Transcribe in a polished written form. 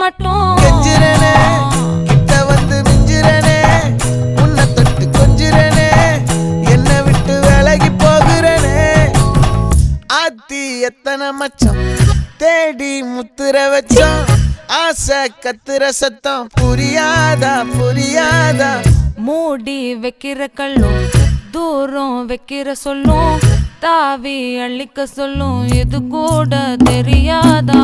மாட்டோம். கெஞ்சிரனே கிட்ட வந்து மிஞ்சிரனே உன்னை தொட்டு கொஞ்சிரனே என்ன விட்டு விலகி போகிறனே. ஆத்தி எத்தனை மச்சம் தேடி முத்துற வச்சோம் ஆசை கத்துற சத்தம் புரியாதா புரியாதா. மூடி வைக்கிற கல்லும் தூரம் வைக்கிற சொல்லும் தாவி அள்ளிக்க சொல்லும் இது கூட தெரியாதா.